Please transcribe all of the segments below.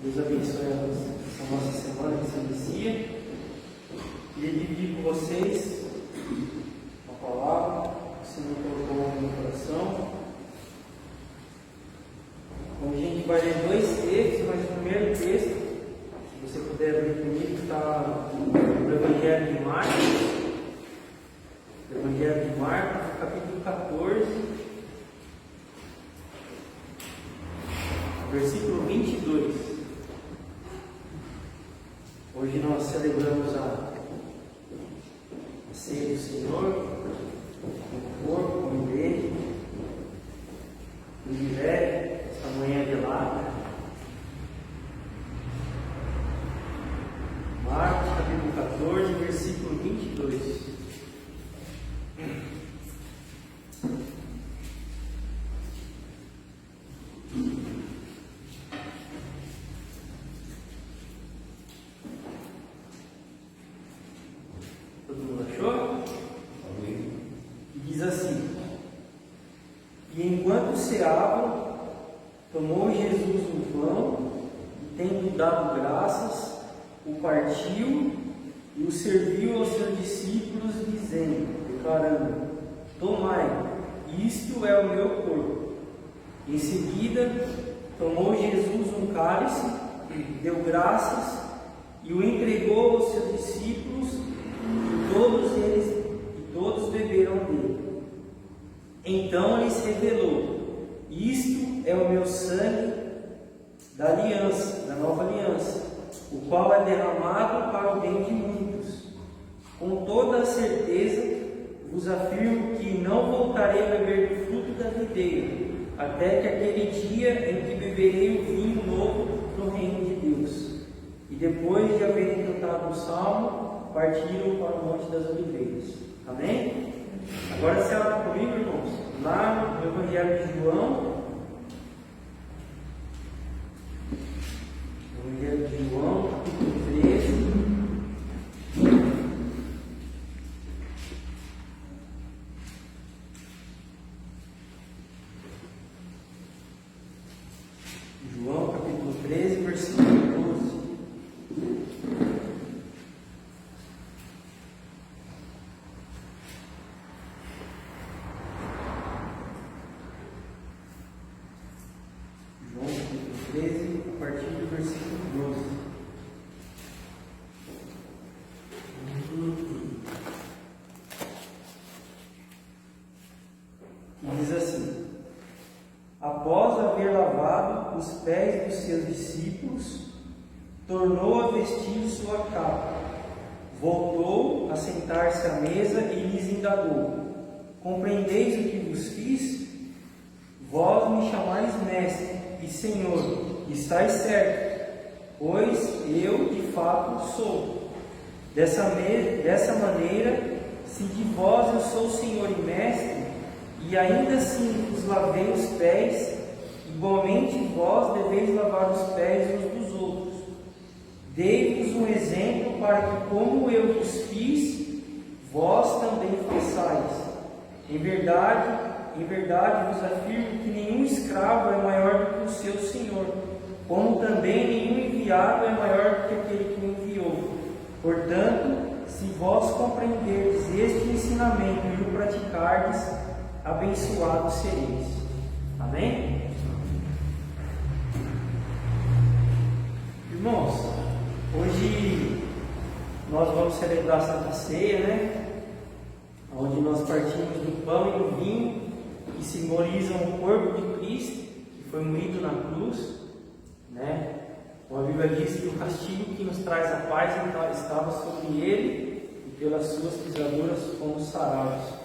Deus abençoe essa nossa semana que se inicia. Queria dividir com vocês uma palavra que o Senhor colocou no meu coração. Onde a gente vai ler dois textos, mas o primeiro texto, se você puder abrir comigo, está no Evangelho de Marcos. Evangelho de Marcos, capítulo 14, versículo 22. Hoje nós celebramos a ceia do Senhor, o corpo, o pão dele, o miséria, essa manhã gelada. Marcos, capítulo 14, versículo 22. Todo mundo achou? E diz assim: E enquanto ceavam, tomou Jesus um pão, e tendo dado graças, o partiu e o serviu aos seus discípulos, dizendo, declarando: Tomai, isto é o meu corpo. Em seguida, tomou Jesus um cálice, deu graças e o entregou aos seus discípulos, e todos beberam dele. Então lhes revelou: Isto é o meu sangue da aliança, da nova aliança, o qual é derramado para o bem de muitos. Com toda a certeza vos afirmo que não voltarei a beber do fruto da videira, até que aquele dia em que beberei o vinho novo no reino de Deus. E depois de haverem cantado um salmo, partiram para o Monte das Oliveiras. Amém? Agora você olha comigo, irmãos, lá no Evangelho de João. Evangelho de João, capítulo 13. João, capítulo 13, versículo 12. João, capítulo 13, a partir do versículo 12. E diz assim: Após haver lavado os pés dos seus discípulos, tornou a vestir sua capa, voltou a sentar-se à mesa e lhes indagou: Compreendeis o que vos fiz? Vós me chamais mestre e Senhor, e estáis certo, pois eu de fato sou. Dessa maneira, se de vós eu sou Senhor e mestre, e ainda assim vos lavei os pés, igualmente vós deveis lavar os pés uns dos outros. Dei-vos um exemplo para que, como eu vos fiz, vós também façais. Em verdade vos afirmo que nenhum escravo é maior do que o seu senhor, como também nenhum enviado é maior do que aquele que o enviou. Portanto, se vós compreenderdes este ensinamento e o praticardes, abençoados sereis. Amém? Irmãos, hoje nós vamos celebrar a Santa Ceia, né? Onde nós partimos do pão e do vinho, que simbolizam o corpo de Cristo, que foi moído na cruz, né? A Bíblia diz que o castigo que nos traz a paz estava sobre ele, e pelas suas pisaduras fomos sarados.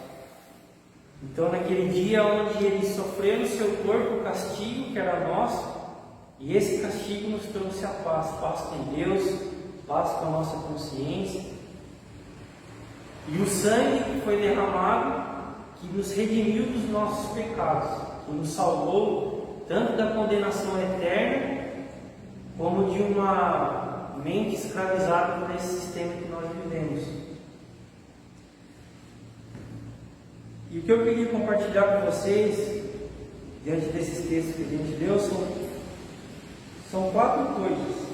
Então, naquele dia onde ele sofreu no seu corpo o castigo que era nosso, e esse castigo nos trouxe a paz, paz com Deus, paz com a nossa consciência, e o sangue que foi derramado, que nos redimiu dos nossos pecados, que nos salvou tanto da condenação eterna, como de uma mente escravizada por esse sistema que nós vivemos. E o que eu queria compartilhar com vocês, diante desses textos que a gente leu, São 4 coisas.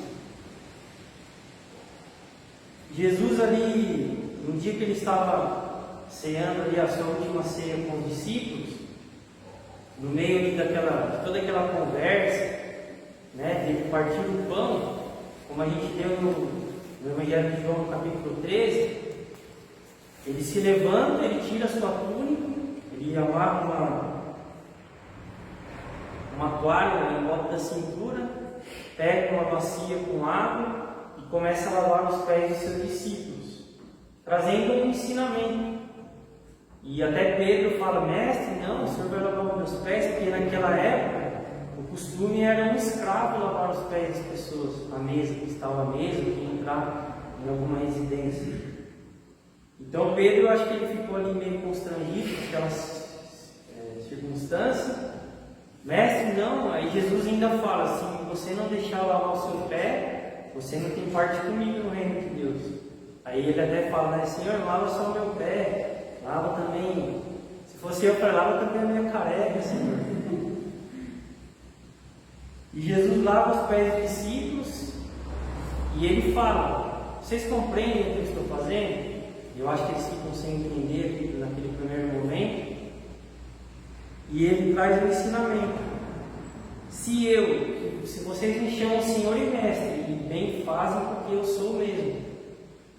Jesus ali, no dia que ele estava ceando ali a sua última ceia com os discípulos, no meio de toda aquela conversa, né, de partir do pão, como a gente deu no Evangelho de João, no capítulo 13, ele se levanta, ele tira a sua túnica, ele amarra uma toalha em volta da cintura, pega uma bacia com água e começa a lavar os pés dos seus discípulos, trazendo um ensinamento. E até Pedro fala: mestre, não, o senhor vai lavar os meus pés, porque naquela época o costume era um escravo lavar os pés das pessoas, a mesa, que estava à mesa, que entrar em alguma residência. Então Pedro, eu acho que ele ficou ali meio constrangido com aquela circunstância. Mestre, não. Aí Jesus ainda fala assim: se você não deixar eu lavar o seu pé, você não tem parte comigo no reino de Deus. Aí ele até fala, né: Senhor, lava só o meu pé, lava também, se fosse eu para lava também a minha careca, Senhor. E Jesus lava os pés dos discípulos e ele fala: vocês compreendem o que eu estou fazendo? Eu acho que eles ficam sem entender naquele primeiro momento. E ele traz um ensinamento: se vocês me chamam Senhor e Mestre, e bem fazem porque eu sou mesmo.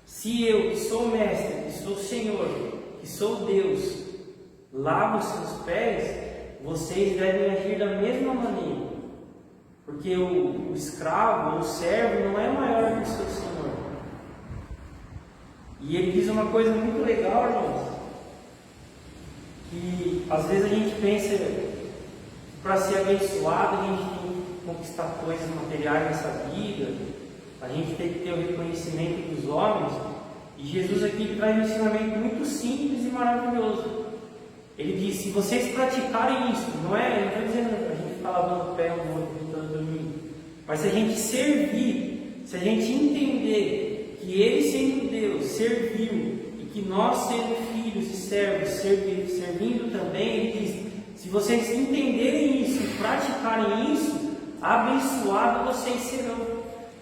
Se eu, que sou Mestre, que sou Senhor, que sou Deus, lavo os seus pés, vocês devem agir da mesma maneira. Porque o escravo, o servo, não é maior que o seu Senhor. E ele diz uma coisa muito legal, irmãos, que às vezes a gente pensa que para ser abençoado a gente tem que conquistar coisas materiais nessa vida, a gente tem que ter o reconhecimento dos homens. E Jesus aqui traz um ensinamento muito simples e maravilhoso. Ele diz: se vocês praticarem isso, não estou dizendo para a gente ficar lavando o pé um do outro todo domingo, mas se a gente servir, se a gente entender que Ele, sendo Deus, serviu, e que nós, sendo filhos e servos, servindo também, Ele diz: se vocês entenderem isso e praticarem isso, abençoados vocês serão.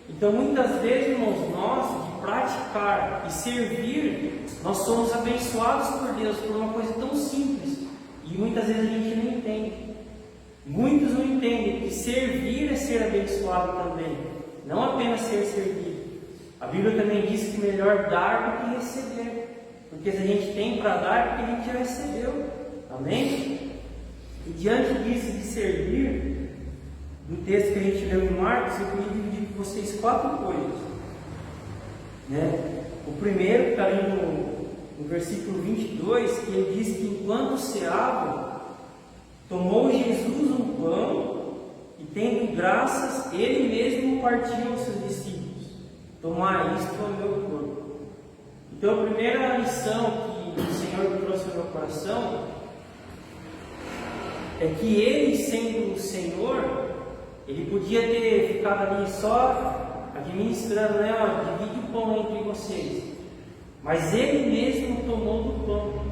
Então, muitas vezes, irmãos, nós, de praticar e servir, nós somos abençoados por Deus por uma coisa tão simples, e muitas vezes a gente não entende. Muitos não entendem que servir é ser abençoado também, não apenas ser servido. A Bíblia também diz que melhor dar do que receber, porque se a gente tem para dar, é porque a gente já recebeu. Amém? E diante disso de servir, do texto que a gente leu em Marcos, eu queria dividir com vocês 4 coisas. O primeiro está ali no versículo 22, que ele diz que enquanto ceavam, tomou Jesus um pão e, tendo graças, ele mesmo partiu aos seus discípulos: tomai, isto é o meu corpo. Então a primeira lição que o Senhor trouxe ao meu coração é que Ele, sendo o Senhor, Ele podia ter ficado ali só administrando, divide o pão entre vocês. Mas Ele mesmo tomou do pão,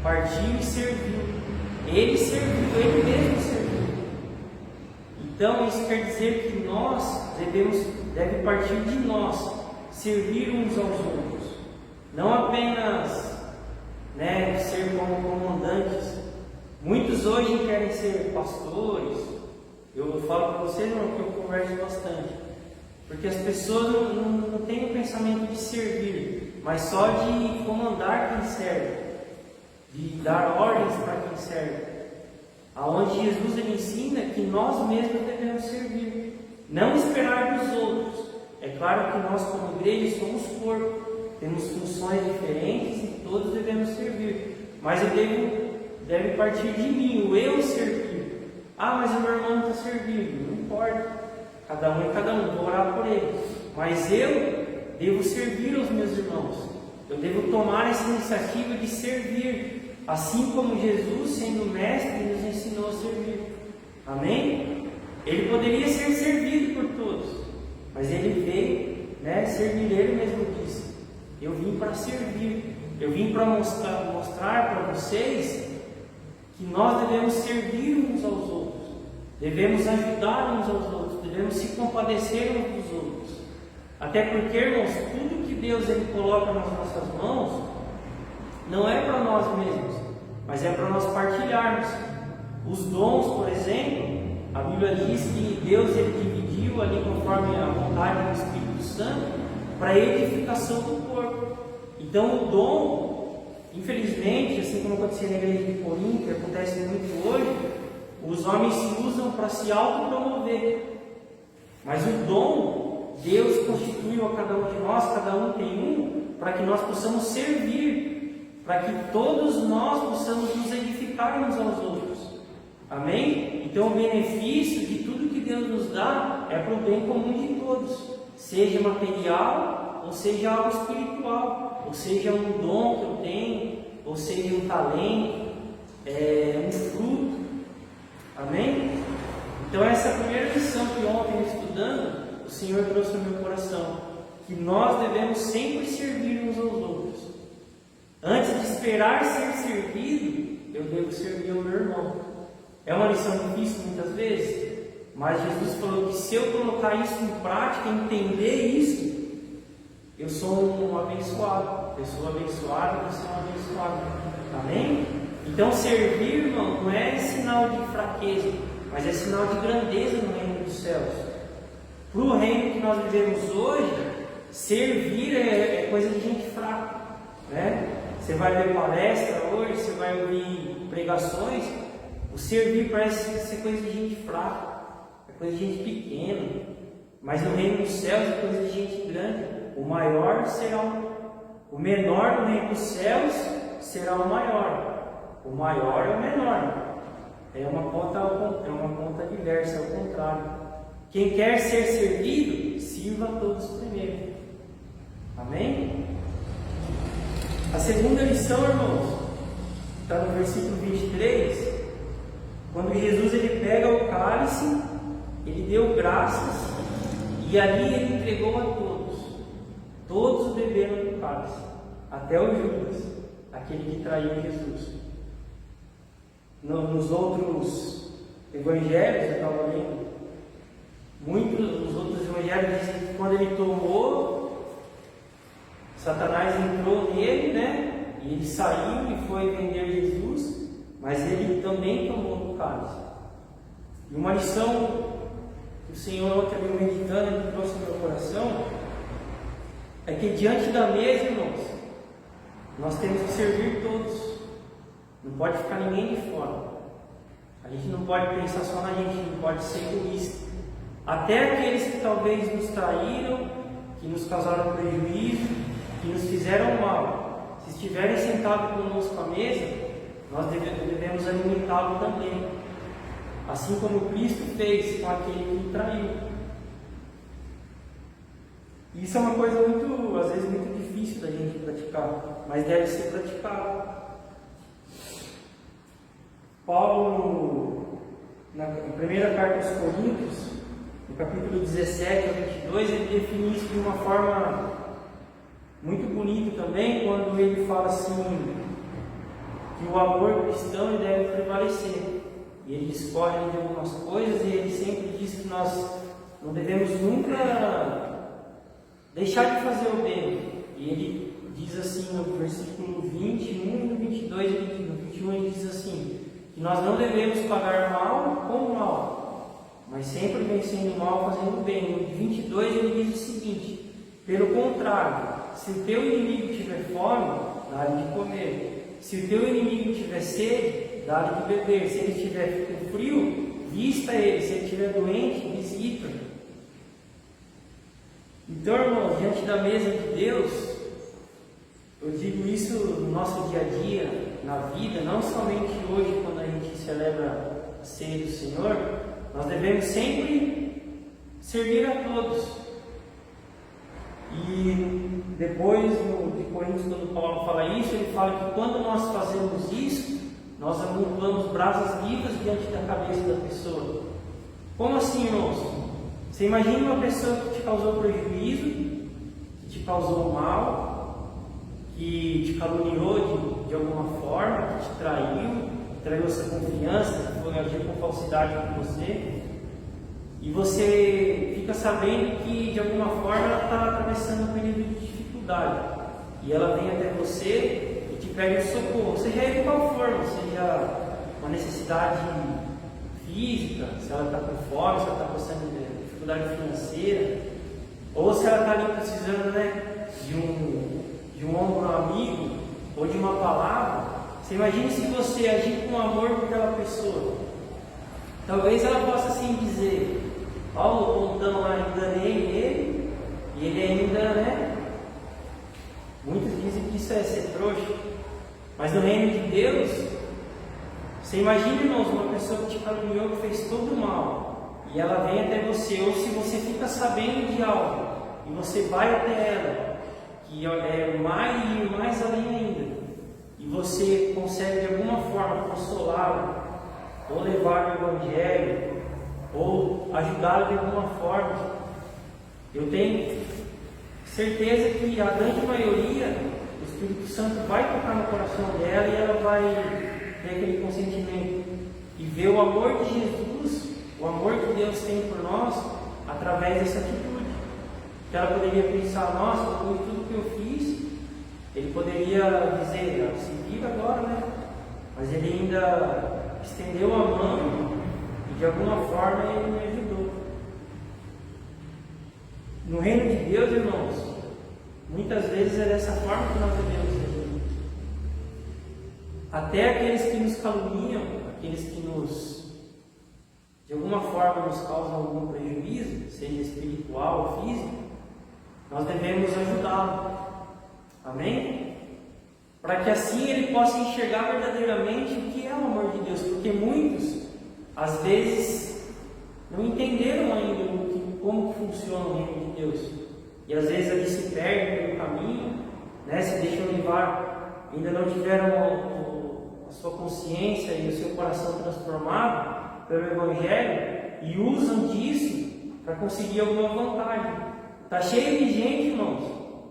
partiu e serviu. Ele serviu, Ele mesmo serviu. Então isso quer dizer que nós deve partir de nós servir uns aos outros, não apenas ser como comandantes. Muitos hoje querem ser pastores. Eu falo para vocês, irmão, que eu converso bastante, porque as pessoas não têm o pensamento de servir, mas só de comandar quem serve, de dar ordens para quem serve. Aonde Jesus ele ensina que nós mesmos devemos servir, não esperar dos outros. É claro que nós, como igreja, somos corpo, temos funções diferentes e todos devemos servir, mas deve partir de mim, o eu servir. Mas o meu irmão não está servindo, não importa, cada um é cada um, vou orar por ele, mas eu devo servir aos meus irmãos, eu devo tomar essa iniciativa de servir, assim como Jesus, sendo mestre, nos ensinou a servir. Amém? Ele poderia ser servido por todos, mas ele veio servir. Ele mesmo disse: eu vim para servir, eu vim para mostrar para vocês que nós devemos servir uns aos outros, devemos ajudar uns aos outros, devemos se compadecer uns dos outros. Até porque, irmãos, tudo que Deus ele coloca nas nossas mãos não é para nós mesmos, mas é para nós partilharmos. Os dons, por exemplo, a Bíblia diz que Deus ele dividiu ali conforme a vontade do Espírito Santo para a edificação do corpo. Então o dom, infelizmente, assim como acontecia na igreja de Corinto, que acontece muito hoje, os homens se usam para se autopromover. Mas o dom, Deus constituiu a cada um de nós, cada um tem um, para que nós possamos servir, para que todos nós possamos nos edificar uns aos outros. Amém? Então o benefício de tudo que Deus nos dá é para o bem comum de todos, seja material, ou seja algo espiritual, ou seja um dom que eu tenho, ou seja um talento, um fruto. Amém? Então essa primeira lição que ontem estudando, o Senhor trouxe no meu coração, que nós devemos sempre servir uns aos outros. Antes de esperar ser servido, eu devo servir ao meu irmão. É uma lição difícil muitas vezes, mas Jesus falou que se eu colocar isso em prática, entender isso, eu sou um abençoado. Pessoa abençoada, você é um abençoado. Amém? Então servir, irmão, não é sinal de fraqueza, mas é sinal de grandeza no reino dos céus. Para o reino que nós vivemos hoje, servir é coisa de gente fraca, né? Você vai ver palestra hoje, você vai ouvir pregações. O servir parece ser coisa de gente fraca, é coisa de gente pequena, mas no reino dos céus é coisa de gente grande. O maior será o menor no reino dos céus será o maior. O maior é o menor. É uma conta diversa, é o contrário. Quem quer ser servido, sirva a todos primeiro. Amém? A segunda lição, irmãos, está no versículo 23. Quando Jesus ele pega o cálice, ele deu graças e ali ele entregou a todos. Todos beberam do cálice, até o Judas, aquele que traiu Jesus. Nos outros evangelhos, eu estava lendo, muitos dos outros evangelhos dizem que quando ele tomou, Satanás entrou nele, né? E ele saiu e foi vender Jesus. Mas ele também tomou do cálice. E uma lição que o Senhor ontem veio meditando e trouxe no meu coração é que diante da mesa, irmãos, nós temos que servir todos. Não pode ficar ninguém de fora. A gente não pode pensar só na gente, não pode ser egoísta. Até aqueles que talvez nos traíram, que nos causaram prejuízo, que nos fizeram mal, se estiverem sentados conosco à mesa, nós devemos alimentá-lo também, assim como Cristo fez com aquele que o traiu. Isso é uma coisa às vezes muito difícil da gente praticar, mas deve ser praticado. Paulo, na primeira carta aos Coríntios, no capítulo 17 ao 22, ele define isso de uma forma muito bonita também, quando ele fala assim, que o amor cristão deve prevalecer. E ele discorre de algumas coisas e ele sempre diz que nós não devemos nunca deixar de fazer o bem. E ele diz assim no versículo 21 e no 22, no 21 ele diz assim, que nós não devemos pagar mal com mal, mas sempre vencendo o mal fazendo o bem. No 22 ele diz o seguinte, pelo contrário, se o teu inimigo tiver fome, dá-lhe de comer. Se o teu inimigo tiver sede, dá-lhe de beber. Se ele estiver com frio, vista ele. Se ele estiver doente, visita. Então, irmãos, diante da mesa de Deus, eu digo isso no nosso dia a dia, na vida, não somente hoje, quando a gente celebra a ceia do Senhor, nós devemos sempre servir a todos. E depois de Coríntios, quando Paulo fala isso, ele fala que quando nós fazemos isso, nós amontoamos brasas vivas diante da cabeça da pessoa. Como assim, irmãos? Você imagina uma pessoa que te causou prejuízo, que te causou mal, que te caluniou de alguma forma, que te traiu sua confiança, que foi agir com falsidade com você, e você fica sabendo que de alguma forma ela está atravessando um período de dificuldade e ela vem até você e te pede socorro, seja de qual forma, seja uma necessidade física, se ela está com fome, se ela está passando dificuldade financeira, ou se ela está ali precisando, né, de um ombro amigo ou de uma palavra. Você imagine se você agir com amor por aquela pessoa. Talvez ela possa assim dizer: Paulo, então lá, enganei ele, e ele ainda, né? Muitos dizem que isso é ser trouxa, mas no reino de Deus, você imagina, irmãos, uma pessoa que te caluniou, que fez todo o mal, e ela vem até você, ou se você fica sabendo de algo, e você vai até ela, que é mais além ainda, e você consegue de alguma forma consolá-la, ou levar o Evangelho, ou ajudá-la de alguma forma. Eu tenho certeza que a grande maioria, o Espírito Santo vai tocar no coração dela e ela vai ter aquele consentimento e ver o amor de Jesus, o amor que Deus tem por nós, através dessa atitude. Que ela poderia pensar: nossa, depois de tudo que eu fiz, ele poderia dizer: se vira agora, né? Mas ele ainda estendeu a mão e de alguma forma ele me ajudou. No reino de Deus, irmãos, muitas vezes é dessa forma que nós devemos agir. Até aqueles que nos caluniam, aqueles que de alguma forma nos causam algum prejuízo, seja espiritual ou físico, nós devemos ajudá-lo. Amém? Para que assim ele possa enxergar verdadeiramente o que é o amor de Deus, porque muitos, às vezes, não entenderam ainda como funciona o reino de Deus, e às vezes ali se perdem pelo caminho, né, se deixam levar, ainda não tiveram a sua consciência e o seu coração transformado pelo Evangelho, e usam disso para conseguir alguma vantagem. Está cheio de gente, irmãos,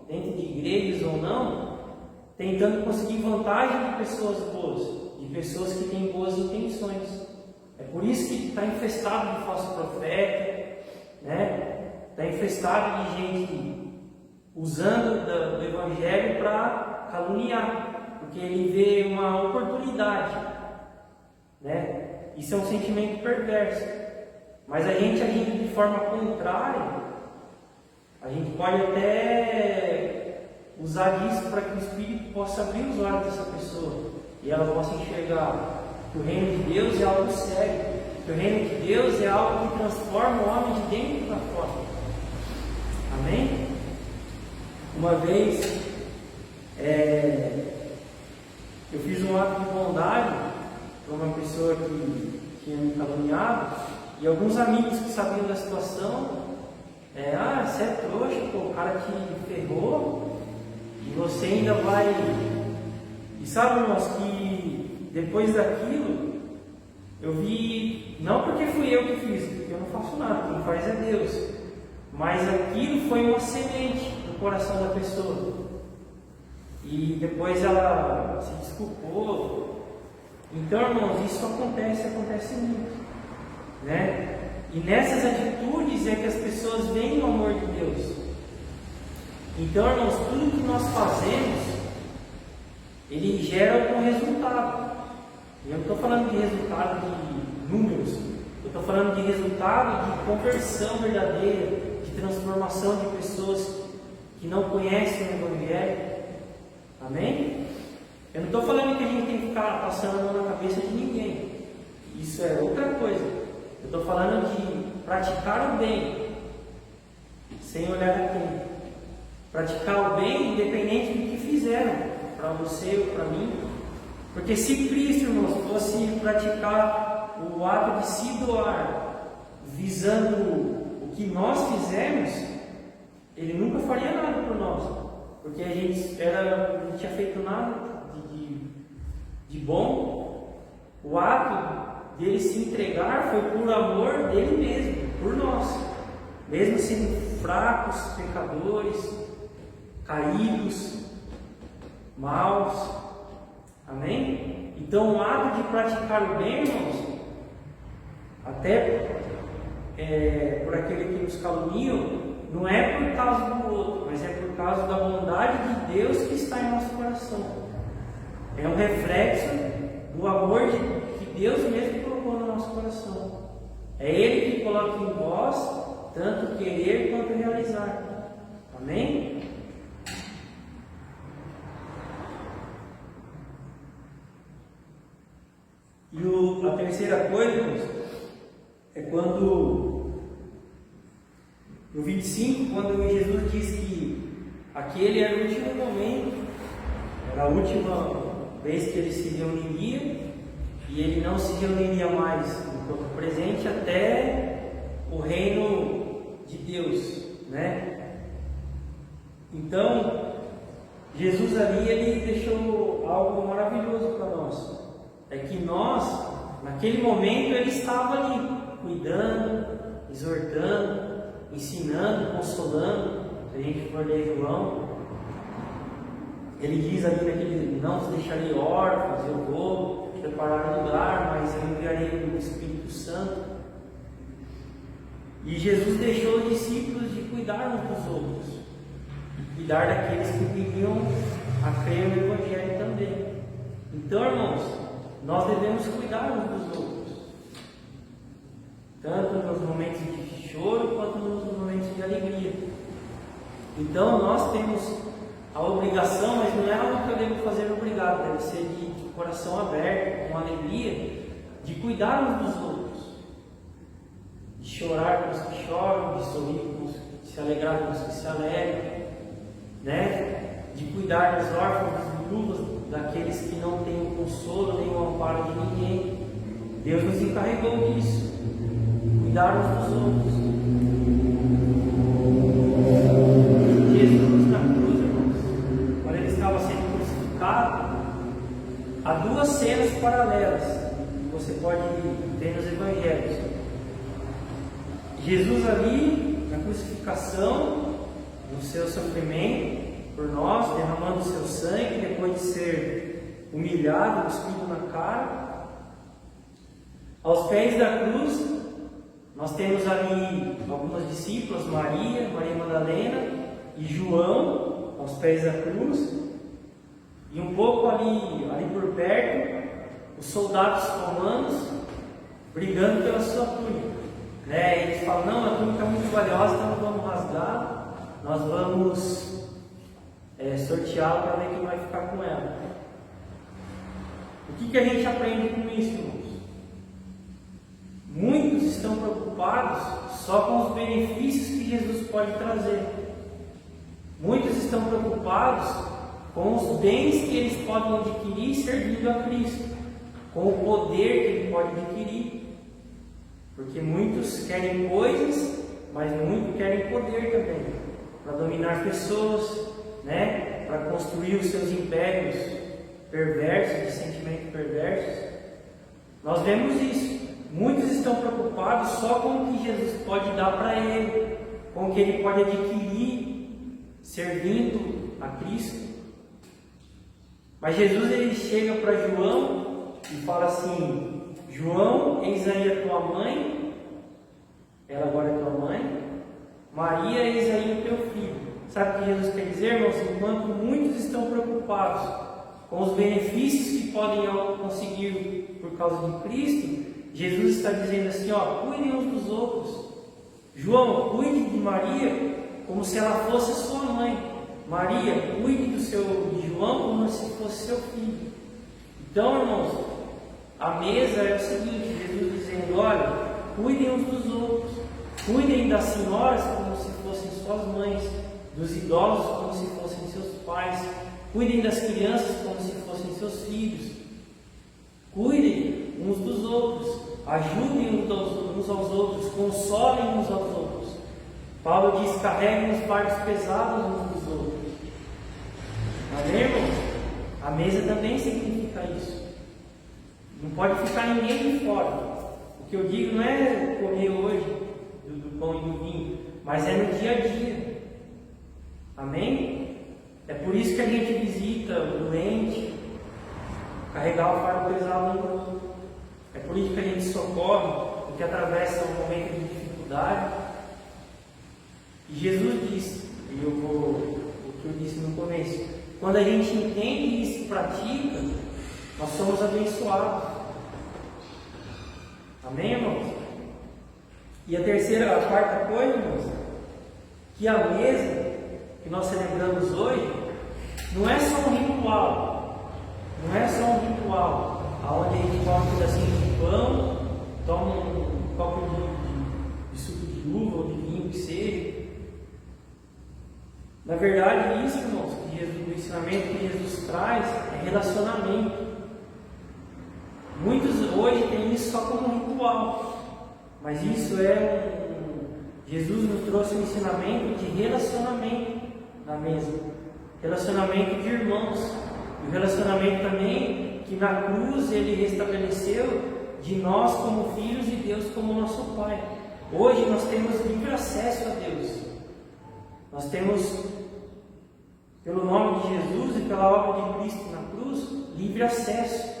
dentro de igrejas ou não, tentando conseguir vantagem de pessoas boas, de pessoas que têm boas intenções. É por isso que está infestado de falso profeta, né? Está infestado de gente usando do Evangelho para caluniar, porque ele vê uma oportunidade, né? Isso é um sentimento perverso. Mas a gente agindo de forma contrária, a gente pode até usar disso para que o Espírito possa abrir os olhos dessa pessoa e ela possa enxergar que o reino de Deus é algo sério, que o reino de Deus é algo que transforma o homem de dentro para fora. Amém? Uma vez eu fiz um ato de bondade para uma pessoa que tinha me caluniado, e alguns amigos que sabiam da situação: você é trouxa, pô, o cara te ferrou e você ainda vai. E sabe, irmãos, que depois daquilo eu vi, não porque fui eu que fiz, porque eu não faço nada, quem faz é Deus, mas aquilo foi uma semente no coração da pessoa, e depois ela se desculpou. Então, irmãos, isso acontece muito, né? E nessas atitudes é que as pessoas veem o amor de Deus. Então, irmãos, tudo que nós fazemos, ele gera algum resultado. Eu não estou falando de resultado de números, eu estou falando de resultado de conversão verdadeira, de transformação de pessoas que não conhecem o Evangelho. Amém? Eu não estou falando que a gente tem que ficar passando a mão na cabeça de ninguém. Isso é outra coisa. Eu estou falando de praticar o bem, sem olhar a quem. Praticar o bem independente do que fizeram, para você ou para mim. Porque se Cristo, irmãos, fosse praticar o ato de se doar, visando o que nós fizemos, Ele nunca faria nada por nós. Porque a gente não tinha feito nada de bom. O ato dele se entregar foi por amor dele mesmo, por nós, mesmo sendo fracos, pecadores, caídos, maus. Amém? Então o ato de praticar o bem, irmãos, até por aquele que nos caluniam, não é por causa do outro, mas é por causa da bondade de Deus que está em nosso coração. É um reflexo do amor que Deus mesmo colocou no nosso coração. É Ele que coloca em vós tanto querer quanto realizar. Amém? E a terceira coisa, irmãos, é quando, no 25, quando Jesus diz que aquele era o último momento, era a última vez que ele se reuniria, e ele não se reuniria mais no corpo presente até o reino de Deus, né? Então, Jesus ali, ele deixou algo maravilhoso para nós. É que nós, naquele momento, ele estava ali, cuidando, exortando, ensinando, consolando. Se a gente for ler João, ele diz ali naquele: não vos deixarei órfãos, eu vou preparar um lugar, mas eu enviarei o Espírito Santo. E Jesus deixou os discípulos de cuidar uns dos outros, e cuidar daqueles que viriam a crer no Evangelho também. Então, irmãos, nós devemos cuidar uns dos outros, tanto nos momentos de choro quanto nos momentos de alegria. Então nós temos a obrigação, mas não é algo que eu devo fazer obrigado, deve ser de coração aberto, com alegria, de cuidar uns dos outros, de chorar com os que choram, de sorrir com os que se alegrar com os que se alegram, né? De cuidar dos órfãos, dos viúvos, daqueles que não têm o consolo nem o amparo de ninguém. Deus nos encarregou disso, cuidar uns dos outros. Jesus na cruz, irmãos, quando ele estava sendo crucificado, há duas cenas paralelas que você pode ver nos evangelhos. Jesus ali na crucificação, no seu sofrimento por nós, derramando o seu sangue depois de ser humilhado, cuspido na cara. Aos pés da cruz, nós temos ali algumas discípulas, Maria Madalena e João, aos pés da cruz. E um pouco ali por perto, os soldados romanos brigando pela sua túnica. Né? Eles falam: não, a túnica é muito valiosa, então não vamos rasgar, nós vamos sorteá-la para ver quem vai ficar com ela. O que a gente aprende com isso, irmãos? Muitos estão preocupados só com os benefícios que Jesus pode trazer. Muitos estão preocupados com os bens que eles podem adquirir servindo a Cristo, com o poder que ele pode adquirir. Porque muitos querem coisas, mas muitos querem poder também, para dominar pessoas, né? Para construir os seus impérios perversos, de sentimentos perversos. Nós vemos isso. Muitos estão preocupados só com o que Jesus pode dar para ele, com o que ele pode adquirir servindo a Cristo. Mas Jesus, ele chega para João e fala assim: João, eis aí a tua mãe, ela agora é tua mãe. Maria, eis aí o teu filho. Sabe o que Jesus quer dizer, irmãos? Enquanto muitos estão preocupados com os benefícios que podem conseguir por causa de Cristo, Jesus está dizendo assim: ó, cuidem uns dos outros. João, cuide de Maria como se ela fosse sua mãe. Maria, cuide de João como se fosse seu filho. Então, irmãos, a mesa é o seguinte: Jesus dizendo: olha, cuidem uns dos outros, cuidem das senhoras como se fossem suas mães, dos idosos como se fossem seus pais, cuidem das crianças como se fossem seus filhos, cuidem uns dos outros, ajudem uns aos outros, consolem uns aos outros. Paulo diz: carreguem os fardos pesados uns dos outros. Amém, irmãos? A mesa também significa isso. Não pode ficar ninguém de fora. O que eu digo não é comer hoje do pão e do vinho, mas é no dia a dia. Amém? É por isso que a gente visita o doente, carregar o fardo pesado um para o outro. É por isso que a gente socorre o que atravessa um momento de dificuldade. dificuldade. E Jesus disse, e o que eu disse no começo, quando a gente entende isso e pratica, nós somos abençoados. Amém, irmãos? E a quarta coisa, irmãos, que a mesa que nós celebramos hoje não é só um ritual, onde a gente come um pedacinho de pão, toma um copo de suco de uva ou de vinho, que seja. Na verdade, isso, irmãos, o ensinamento que Jesus traz é relacionamento. Muitos hoje têm isso só como um ritual, mas isso Jesus nos trouxe um ensinamento de relacionamento na mesa, relacionamento de irmãos, e o relacionamento também que na cruz Ele restabeleceu de nós como filhos de Deus, como nosso Pai. Hoje nós temos livre acesso a Deus, nós temos, pelo nome de Jesus e pela obra de Cristo na cruz, livre acesso.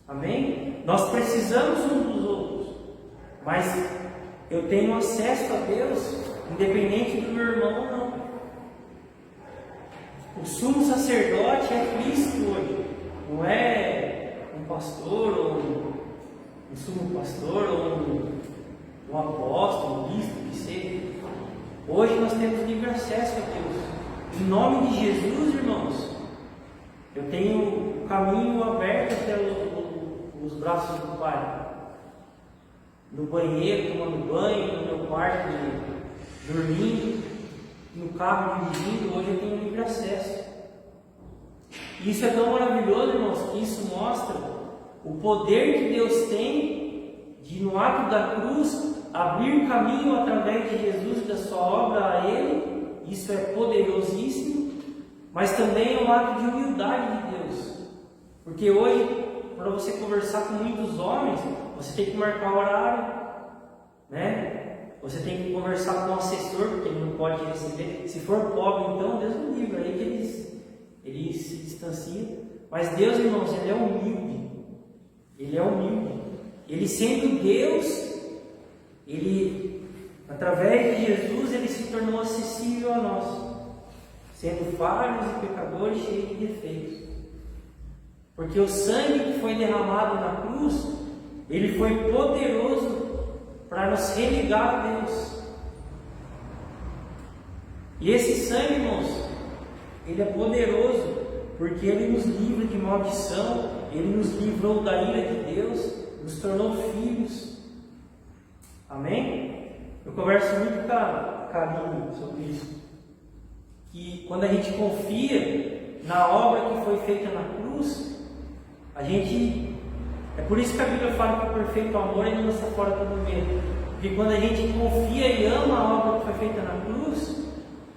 Amém? Nós precisamos uns dos outros, mas eu tenho acesso a Deus, independente do meu irmão ou não. O sumo sacerdote é Cristo hoje, não é um pastor, ou um sumo pastor, ou um apóstolo, um bispo, que seja. Hoje nós temos livre acesso a Deus. Em nome de Jesus, irmãos, eu tenho o caminho aberto até os braços do Pai. No banheiro, tomando banho, no meu quarto, dormindo, no carro dirigindo, hoje eu tenho livre acesso. E isso é tão maravilhoso, irmãos, que isso mostra o poder que Deus tem de, no ato da cruz, abrir caminho através de Jesus e da sua obra a Ele. Isso é poderosíssimo, mas também é um ato de humildade de Deus. Porque hoje, para você conversar com muitos homens, você tem que marcar horário, né? Você tem que conversar com o assessor, porque ele não pode receber. Se for pobre, então, Deus me livre, aí que ele se distancia. Mas Deus, irmãos, Ele é humilde. Ele é humilde. Ele sendo Deus, Ele, através de Jesus, Ele se tornou acessível a nós, sendo falhos e pecadores cheios de defeitos. Porque o sangue que foi derramado na cruz, ele foi poderoso para nos religar a Deus. E esse sangue, irmãos, ele é poderoso porque ele nos livra de maldição, ele nos livrou da ira de Deus, nos tornou filhos. Amém? Eu converso muito com a Karine sobre isso. Que quando a gente confia na obra que foi feita na cruz, é por isso que a Bíblia fala que o perfeito amor ele lança fora todo medo. Porque quando a gente confia e ama a obra que foi feita na cruz,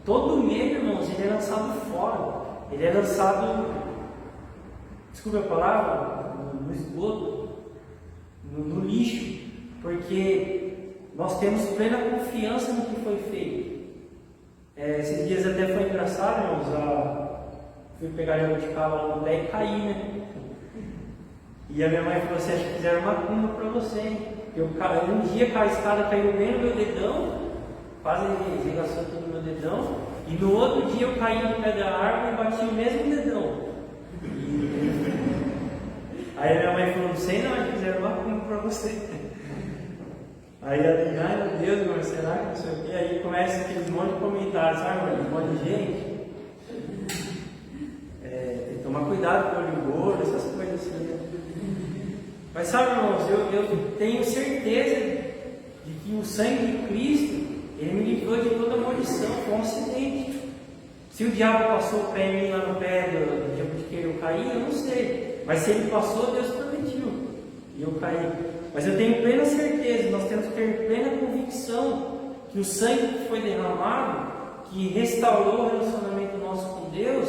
todo medo, irmãos, ele é lançado fora. Ele é lançado, desculpa a palavra, no esgoto, no lixo. Porque nós temos plena confiança no que foi feito. Esses dias até foi engraçado, irmãos. Fui pegar jabuticaba lá no pé e caí, né? E a minha mãe falou assim: acho que fizeram uma cumba para você, hein? Um dia a escada caiu bem no meu dedão, quase regaçou aqui no meu dedão, e no outro dia eu caí no pé da árvore e bati o mesmo dedão. Aí a minha mãe falou: não sei não, acho que fizeram uma cumba para você. Aí ela diz: ai meu Deus, irmão, será que não sei o quê? Aí começa aqueles monte de comentários, sabe, um monte de gente. Tem que tomar cuidado com o olho gordo, essas coisas assim, né? Mas sabe, irmãos, eu tenho certeza de que o sangue de Cristo, Ele me livrou de toda maldição, foi um acidente. Se o diabo passou o pé em mim lá no pé do jabutiqueiro e eu caí, eu não sei. Mas se ele passou, Deus permitiu. E eu caí. Mas eu tenho plena certeza, nós temos que ter plena convicção que o sangue que foi derramado, que restaurou o relacionamento nosso com Deus,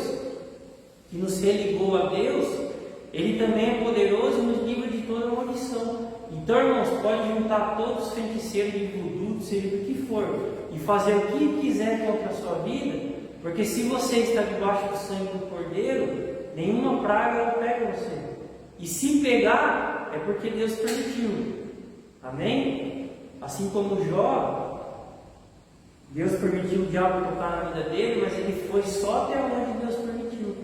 que nos religou a Deus, Ele também é poderoso e nos livra de toda maldição. Então, irmãos, pode juntar todos os feiticeiros de voodoo, seja do que for, e fazer o que quiser contra a sua vida, porque se você está debaixo do sangue do Cordeiro, nenhuma praga pega você. E se pegar, é porque Deus permitiu. Amém? assim como Jó, Deus permitiu o diabo tocar na vida dele, mas ele foi só até onde Deus permitiu.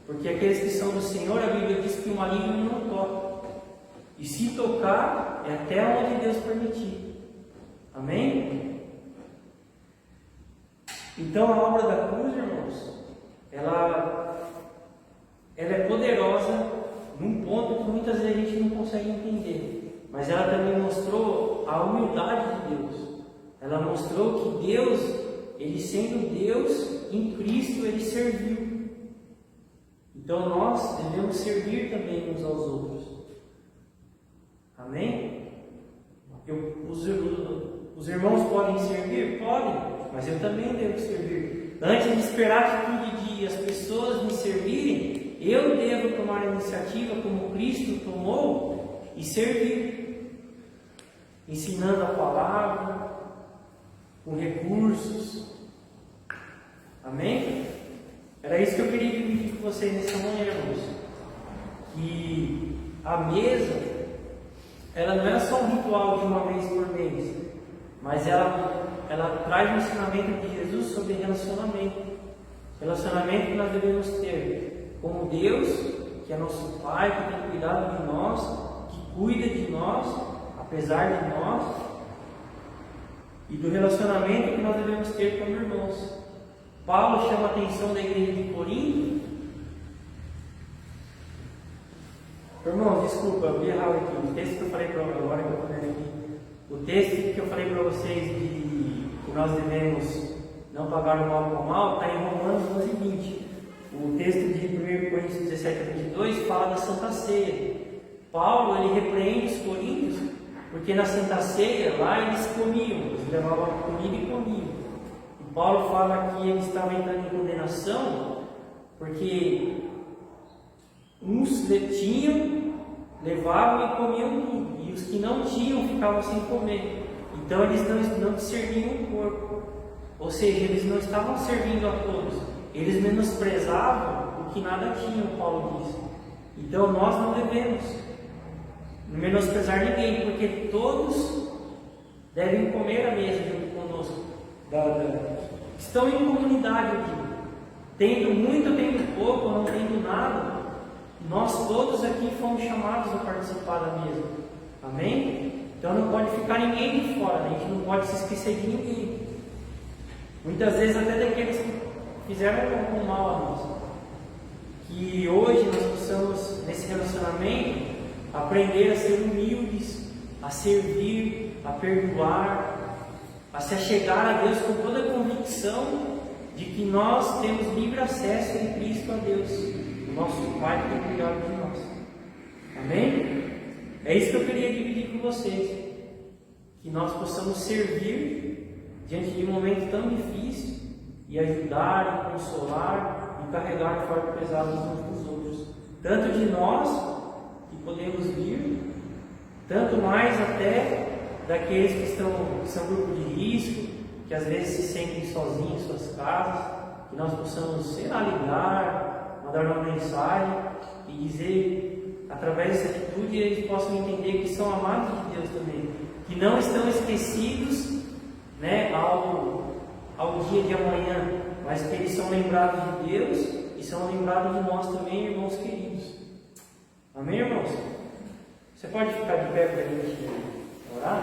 Porque aqueles que são do Senhor, a Bíblia diz que o maligno não toca. E se tocar, é até onde Deus permitir. Amém? Então a obra da cruz, irmãos, ela é poderosa num ponto que muitas vezes a gente não consegue entender. Mas ela também mostrou a humildade de Deus. Ela mostrou que Deus, Ele sendo Deus, em Cristo Ele serviu. Então nós devemos servir também uns aos outros. Amém? Os irmãos podem servir? Podem, mas eu também devo servir. Antes de esperar a atitude de as pessoas me servirem, eu devo tomar a iniciativa como Cristo tomou e servir. Ensinando a palavra, com recursos. Amém? Era isso que eu queria dividir com vocês nessa manhã, irmãos. Que a mesa, ela não é só um ritual de uma vez por mês, mas ela traz um ensinamento de Jesus sobre relacionamento. Relacionamento que nós devemos ter com Deus, que é nosso Pai, que tem cuidado de nós, que cuida de nós, apesar de nós, e do relacionamento que nós devemos ter com os irmãos. Paulo chama a atenção da igreja de Corinto. Irmãos, desculpa, eu vi errado aqui. O texto que eu falei para agora que eu estou vendo aqui, o texto que eu falei para vocês de que nós devemos não pagar o mal com o mal, está em Romanos 12:20. O texto de 1 Coríntios 17:22 fala da Santa Ceia. Paulo ele repreende os coríntios porque na Santa Ceia lá eles comiam, eles levavam comida e comiam. Paulo fala que eles estavam entrando em condenação porque uns tinham, levavam e comiam tudo, e os que não tinham ficavam sem comer. Então eles não serviam o corpo, ou seja, eles não estavam servindo a todos, eles menosprezavam o que nada tinham, Paulo diz. Então nós não devemos menosprezar ninguém, porque todos devem comer à mesa junto conosco. Estão em comunidade aqui, tendo muito, tendo pouco, não tendo nada, nós todos aqui fomos chamados a participar da mesa. Amém? Então não pode ficar ninguém de fora, a gente não pode se esquecer de ninguém. Muitas vezes até daqueles que fizeram um mal a nós. Que hoje nós possamos, nesse relacionamento, aprender a ser humildes, a servir, a perdoar, a se achegar a Deus com toda a convicção de que nós temos livre acesso em Cristo a Deus, o nosso Pai que tem cuidado de nós. Amém? É isso que eu queria dividir com vocês, que nós possamos servir diante de um momento tão difícil e ajudar, e consolar e carregar o fardo pesado uns dos outros, tanto de nós que podemos vir, tanto mais até daqueles que são grupo de risco, que às vezes se sentem sozinhos em suas casas, que nós possamos, ligar, mandar uma mensagem e dizer, através dessa atitude, eles possam entender que são amados de Deus também, que não estão esquecidos, ao dia de amanhã, mas que eles são lembrados de Deus e são lembrados de nós também, irmãos queridos. Amém, irmãos? Você pode ficar de pé para a gente orar?